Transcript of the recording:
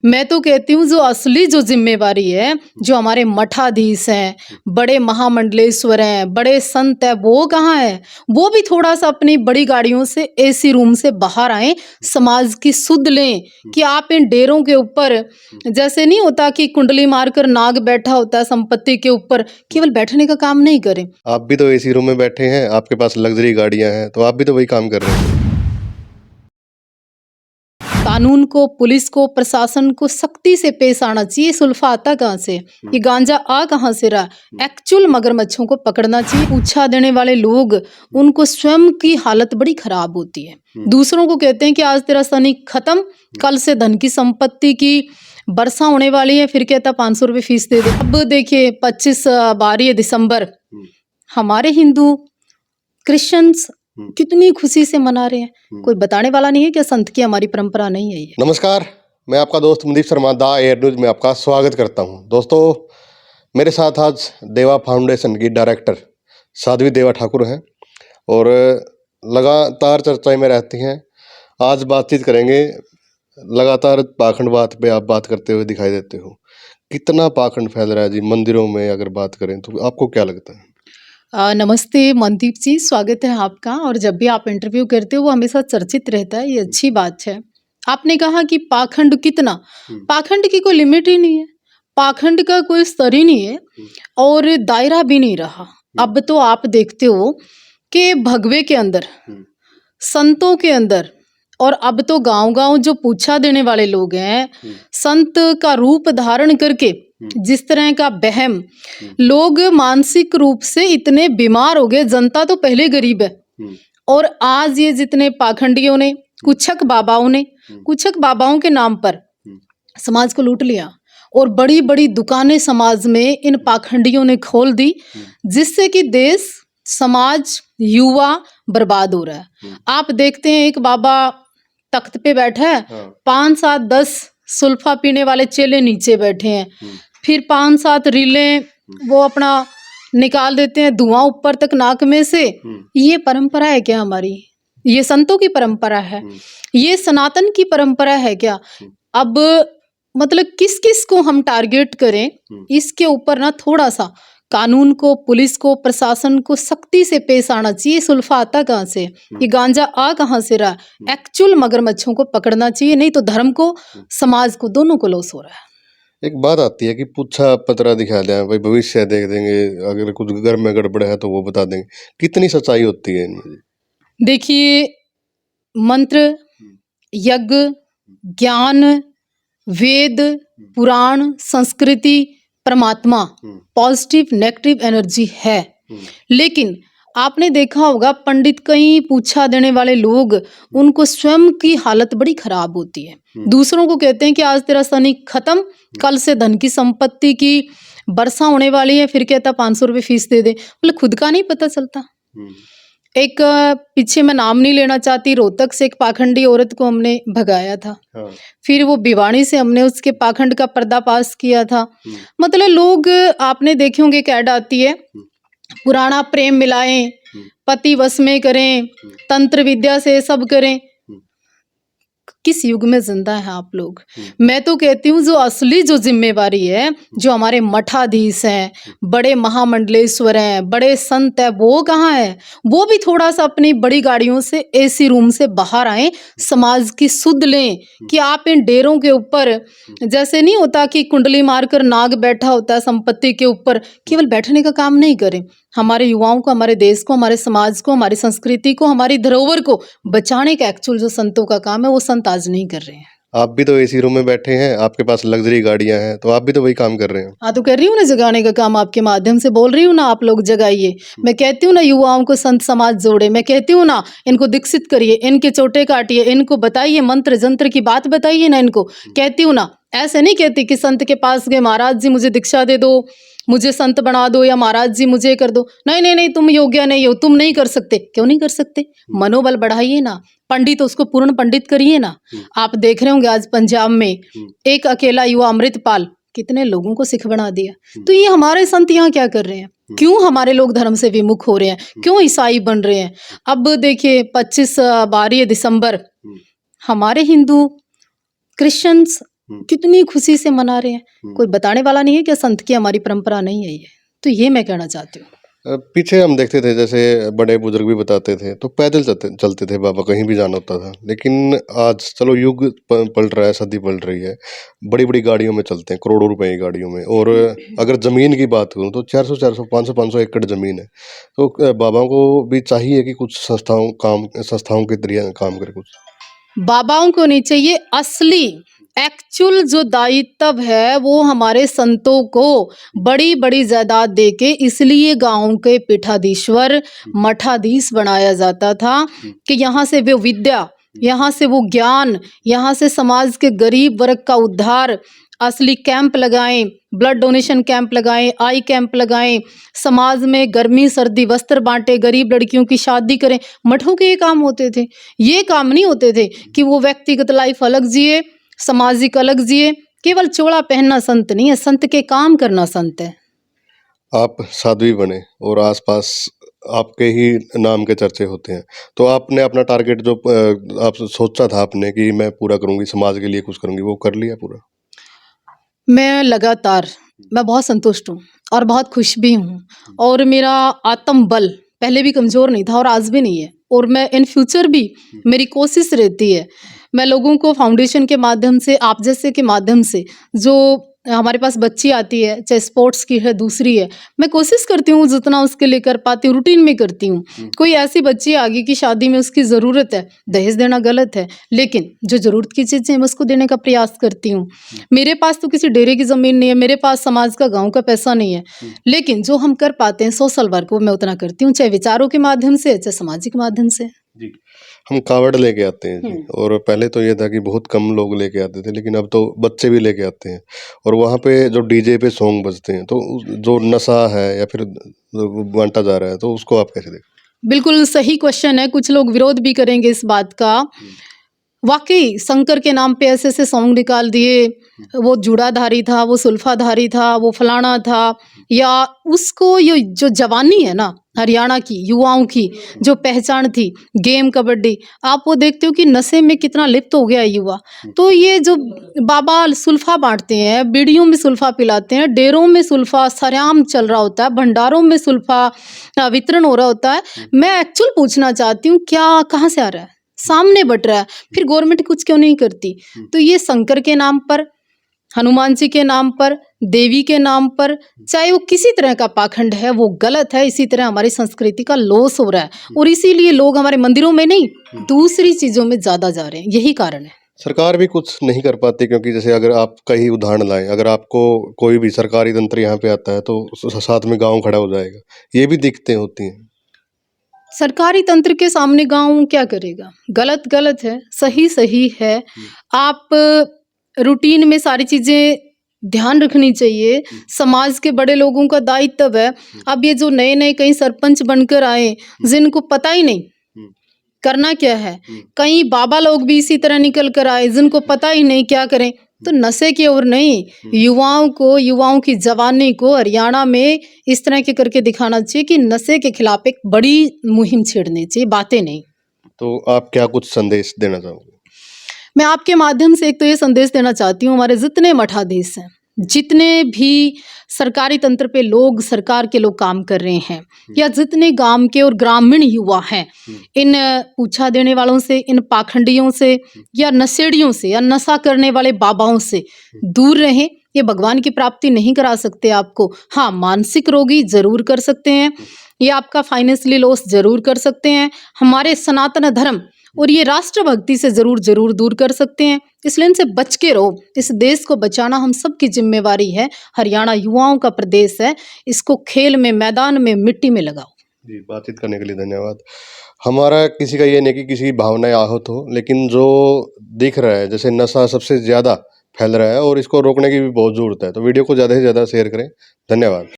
मैं तो कहती हूँ जो असली जो जिम्मेवारी है, जो हमारे मठाधीश हैं, बड़े महामंडलेश्वर हैं, बड़े संत हैं, वो कहाँ है? वो भी थोड़ा-सा अपनी बड़ी गाड़ियों से एसी रूम से बाहर आएँ, समाज की सुध लें कि आप इन डेरों के ऊपर जैसे नहीं होता कि कुंडली मारकर नाग बैठा होता है संपत्ति के ऊपर, केवल बैठने का काम नहीं करें। आप भी तो एसी रूम में बैठे हैं, आपके पास लग्जरी गाड़ियां हैं, तो आप भी तो वही काम कर रहे हैं। कानून को, पुलिस को, प्रशासन को सख्ती से पेश आना चाहिए। सुल्फा आता कहाँ से? ये गांजा आ कहाँ से रहा? एक्चुअल मगरमच्छों को पकड़ना चाहिए। पूछा देने वाले लोग, उनको स्वयं की हालत बड़ी खराब होती है। दूसरों को कहते हैं कि आज तेरा शनि खत्म, कल से धन की संपत्ति की वर्षा होने वाली है, फिर कहता 500 रुपये फीस दे दे। अब देखिए 22 दिसंबर हमारे हिंदू क्रिश्चियंस कितनी खुशी से मना रहे हैं। कोई बताने वाला नहीं है कि संत की हमारी परंपरा नहीं है ये। नमस्कार, मैं आपका दोस्त मनदीप शर्मा दा एयर न्यूज में आपका स्वागत करता हूं। दोस्तों, मेरे साथ आज देवा फाउंडेशन की डायरेक्टर साध्वी देवा ठाकुर हैं और लगातार चर्चाएं में रहती हैं। आज बातचीत करेंगे। लगातार पाखंडवाद पे आप बात करते हुए दिखाई देते हो। कितना पाखंड फैल रहा है जी मंदिरों में, अगर बात करें तो आपको क्या लगता है? नमस्ते मनदीप जी, स्वागत है आपका। और जब भी आप इंटरव्यू करते हो वो हमेशा चर्चित रहता है, ये अच्छी बात है। आपने कहा कि पाखंड कितना, पाखंड की कोई लिमिट ही नहीं है, पाखंड का कोई स्तर ही नहीं है और दायरा भी नहीं रहा। अब तो आप देखते हो कि भगवे के अंदर, संतों के अंदर, और अब तो गांव-गांव जो पूछा देने वाले लोग हैं, संत का रूप धारण करके जिस तरह का वहम, लोग मानसिक रूप से इतने बीमार हो गए। जनता तो पहले गरीब है और आज ये जितने पाखंडियों ने, कुछक बाबाओं के नाम पर समाज को लूट लिया और बड़ी बड़ी दुकानें समाज में इन पाखंडियों ने खोल दी, जिससे कि देश, समाज, युवा बर्बाद हो रहा है। आप देखते हैं एक बाबा तख्त पे बैठा है, 5, 7, 10 सुल्फा पीने वाले चेले नीचे बैठे हैं, फिर 5, 7 रीलें वो अपना निकाल देते हैं, धुआं ऊपर तक नाक में से। ये परंपरा है क्या हमारी? ये संतों की परंपरा है? ये सनातन की परंपरा है क्या? अब मतलब किस किस को हम टारगेट करें, इसके ऊपर ना थोड़ा सा कानून को, पुलिस को, प्रशासन को सख्ती से पेश आना चाहिए। सुल्फा आता कहाँ से? ये गांजा आ कहाँ से रहा? एक्चुअल मगरमच्छों को पकड़ना चाहिए, नहीं तो धर्म को, समाज को, दोनों को लॉस हो रहा है। एक बात आती है कि पूछा पतरा दिखा दें, भाई भविष्य देख देंगे, अगर कुछ घर में गड़बड़ है तो वो बता देंगे। कितनी सच्चाई होती है इनमें? देखिए, मंत्र, यज्ञ, ज्ञान, वेद, पुराण, संस्कृति, परमात्मा, पॉजिटिव नेगेटिव एनर्जी है। लेकिन आपने देखा होगा पंडित कहीं पूछा देने वाले लोग, उनको स्वयं की हालत बड़ी खराब होती है। दूसरों को कहते हैं कि आज तेरा शनि खत्म, कल से धन की संपत्ति की वर्षा होने वाली है, फिर कहता 500 रुपये फीस दे दे। मतलब खुद का नहीं पता चलता। एक पीछे मैं नाम नहीं लेना चाहती, रोहतक से एक पाखंडी औरत को हमने भगाया था। फिर वो भिवानी से हमने उसके पाखंड का पर्दाफाश किया था। मतलब लोग, आपने देखे होंगे एक ऐड आती है, पुराना प्रेम मिलाएं, पति वश में करें, तंत्र विद्या से सब करें। किस युग में जिंदा है आप लोग? मैं तो कहती हूँ जो असली जो जिम्मेवारी है, जो हमारे मठाधीश हैं, बड़े महामंडलेश्वर हैं, बड़े संत हैं, वो कहाँ है? वो भी थोड़ा-सा अपनी बड़ी गाड़ियों से एसी रूम से बाहर आएँ, समाज की सुध लें कि आप इन डेरों के ऊपर जैसे नहीं होता कि कुंडली मारकर नाग बैठा होता है संपत्ति के ऊपर, केवल बैठने का काम नहीं करें। हमारे युवाओं को, हमारे देश को, हमारे समाज को, हमारी संस्कृति को, हमारी धरोहर को बचाने का एक्चुअल जो संतों का काम है, वो संत आज नहीं कर रहे हैं। आप भी तो एसी रूम में बैठे हैं, आपके पास लग्जरी गाड़ियां हैं, तो आप भी तो वही काम कर रहे हैं। हाँ, तो कर रही हूँ ना जगाने का काम, आपके माध्यम से बोल रही हूँ ना, आप लोग जगाइए। मैं कहती हूँ ना युवाओं को संत समाज जोड़े, मैं कहती हूँ ना इनको दीक्षित करिए, इनके चोटे काटिए, इनको बताइए, मंत्र जंत्र की बात बताइए ना इनको। कहती हूँ ना, ऐसे नहीं कहती कि संत के पास गए, महाराज जी मुझे दीक्षा दे दो, मुझे संत बना दो, या महाराज जी मुझे कर दो। नहीं नहीं नहीं, तुम योग्य नहीं हो, तुम नहीं कर सकते। क्यों नहीं कर सकते? मनोबल बढ़ाइए ना, पंडित उसको पूर्ण पंडित करिए ना। आप देख रहे होंगे आज पंजाब में एक अकेला युवा अमृतपाल कितने लोगों को सिख बना दिया। तो ये हमारे संत यहाँ क्या कर रहे हैं? क्यों हमारे लोग धर्म से विमुख हो रहे हैं? क्यों ईसाई बन रहे हैं? अब देखिए 22 दिसंबर हमारे हिंदू क्रिश्चियंस कितनी खुशी से मना रहे हैं। कोई बताने वाला नहीं है कि संत की हमारी परंपरा नहीं है ये। तो ये मैं कहना चाहती हूँ। पीछे हम देखते थे, जैसे बड़े बुजुर्ग भी बताते थे, तो पैदल चलते थे बाबा, कहीं भी जाना होता था। लेकिन आज चलो युग पलट रहा है, सदी पलट रही है, बड़ी बड़ी गाड़ियों में चलते हैं, करोड़ों रुपए की गाड़ियों में। और अगर ज़मीन की बात करूँ तो 400 500 एकड़ ज़मीन है। तो बाबा को भी चाहिए कि कुछ संस्थाओं के जरिए काम करे कुछ। बाबाओं को नहीं चाहिए, असली एक्चुअल जो दायित्व है वो हमारे संतों को बड़ी बड़ी जायदाद देके इसलिए गांव के पीठाधीश्वर मठाधीश बनाया जाता था कि यहाँ से वो विद्या, यहाँ से वो ज्ञान, यहाँ से समाज के गरीब वर्ग का उद्धार, असली कैंप लगाएं, ब्लड डोनेशन कैंप लगाएं, आई कैंप लगाएं, समाज में गर्मी सर्दी वस्त्र बांटे, गरीब लड़कियों की शादी करें। मठों के ये काम होते थे। ये काम नहीं होते थे कि वो व्यक्तिगत लाइफ अलग जिए, सामाजिक अलग जिए। केवल चोला पहनना संत नहीं है, संत के काम करना संत है। आप साध्वी बने और आसपास आपके ही नाम के चर्चे होते हैं, तो आपने अपना टारगेट जो आप सोचा था आपने कि मैं पूरा करूंगी, समाज के लिए कुछ करूंगी, वो कर लिया पूरा? मैं लगातार, मैं बहुत संतुष्ट हूँ और बहुत खुश भी हूँ। और मेरा आत्म बल पहले भी कमज़ोर नहीं था और आज भी नहीं है। और मैं इन फ्यूचर भी, मेरी कोशिश रहती है, मैं लोगों को फाउंडेशन के माध्यम से, आप जैसे के माध्यम से, जो हमारे पास बच्ची आती है, चाहे स्पोर्ट्स की है, दूसरी है, मैं कोशिश करती हूँ जितना उसके लिए कर पाती हूँ, रूटीन में करती हूँ। कोई ऐसी बच्ची आ गई कि शादी में उसकी ज़रूरत है, दहेज देना गलत है, लेकिन जो ज़रूरत की चीज़ें हैं मैं उसको देने का प्रयास करती हूँ। मेरे पास तो किसी डेरे की ज़मीन नहीं है, मेरे पास समाज का, गाँव का पैसा नहीं है, लेकिन जो हम कर पाते हैं सोशल वर्क, वो मैं उतना करती हूँ, चाहे विचारों के माध्यम से, चाहे सामाजिक माध्यम से। जी। हम कावड़ लेके आते हैं जी, और पहले तो ये था कि बहुत कम लोग लेके आते थे, लेकिन अब तो बच्चे भी लेके आते हैं। और वहाँ पे जो डीजे पे सॉन्ग बजते हैं, तो जो नशा है या फिर बांटा जा रहा है, तो उसको आप कैसे देखते बिल्कुल सही क्वेश्चन है। कुछ लोग विरोध भी करेंगे इस बात का। वाकई शंकर के नाम पे ऐसे ऐसे सॉन्ग निकाल दिए, वो जूड़ाधारी था, वो सुल्फाधारी था, वो फलाना था, या उसको ये जो जवानी है ना हरियाणा की युवाओं की जो पहचान थी, गेम कबड्डी, आप वो देखते हो कि नशे में कितना लिप्त हो गया है युवा। तो ये जो बाबा सुल्फा बांटते हैं, बीड़ियों में सुल्फा पिलाते हैं, डेरों में सुल्फा सरेआम चल रहा होता है, भंडारों में सुल्फा वितरण हो रहा होता है। मैं एक्चुअल पूछना चाहती हूँ, क्या कहाँ से आ रहा है? सामने बट रहा है, फिर गवर्नमेंट कुछ क्यों नहीं करती? तो ये शंकर के नाम पर, हनुमान जी के नाम पर, देवी के नाम पर, चाहे वो किसी तरह का पाखंड है, वो गलत है। इसी तरह हमारी संस्कृति का लॉस हो रहा है और इसीलिए लोग हमारे मंदिरों में नहीं, दूसरी चीजों में ज्यादा जा रहे हैं। यही कारण है। सरकार भी कुछ नहीं कर पाती, क्योंकि जैसे अगर आप कई उदाहरण लाएं, अगर आपको कोई भी सरकारी तंत्र यहाँ पे आता है तो साथ में गांव खड़ा हो जाएगा, ये भी दिक्कतें होती हैं। सरकारी तंत्र के सामने गांव क्या करेगा? गलत गलत है, सही सही है। आप रूटीन में सारी चीजें ध्यान रखनी चाहिए। समाज के बड़े लोगों का दायित्व है। अब ये जो नए नए कई सरपंच बनकर आए, जिनको पता ही नहीं करना क्या है, कई बाबा लोग भी इसी तरह निकल कर आए जिनको पता ही नहीं क्या करें। तो नशे की ओर नहीं, युवाओं को, युवाओं की जवानी को हरियाणा में इस तरह के करके दिखाना चाहिए कि नशे के खिलाफ एक बड़ी मुहिम छेड़नी चाहिए, बातें नहीं। तो आप क्या कुछ संदेश देना चाहोगे? मैं आपके माध्यम से एक तो ये संदेश देना चाहती हूँ, हमारे जितने मठाधीश हैं, जितने भी सरकारी तंत्र पे लोग, सरकार के लोग काम कर रहे हैं, या जितने गांव के और ग्रामीण युवा हैं, इन पूछा देने वालों से, इन पाखंडियों से, या नशेड़ियों से, या नशा करने वाले बाबाओं से दूर रहें। ये भगवान की प्राप्ति नहीं करा सकते आपको। हाँ, मानसिक रोगी जरूर कर सकते हैं, ये आपका फाइनेंशियली लॉस जरूर कर सकते हैं, हमारे सनातन धर्म और ये राष्ट्रभक्ति से जरूर जरूर दूर कर सकते हैं। इसलिए इनसे बच के रहो। इस देश को बचाना हम सबकी जिम्मेवारी है। हरियाणा युवाओं का प्रदेश है, इसको खेल में, मैदान में, मिट्टी में लगाओ। जी, बातचीत करने के लिए धन्यवाद। हमारा किसी का ये नहीं कि किसी की भावनाएं आहत हो, लेकिन जो दिख रहा है, जैसे नशा सबसे ज़्यादा फैल रहा है और इसको रोकने की भी बहुत ज़रूरत है, तो वीडियो को ज़्यादा से ज़्यादा शेयर करें। धन्यवाद।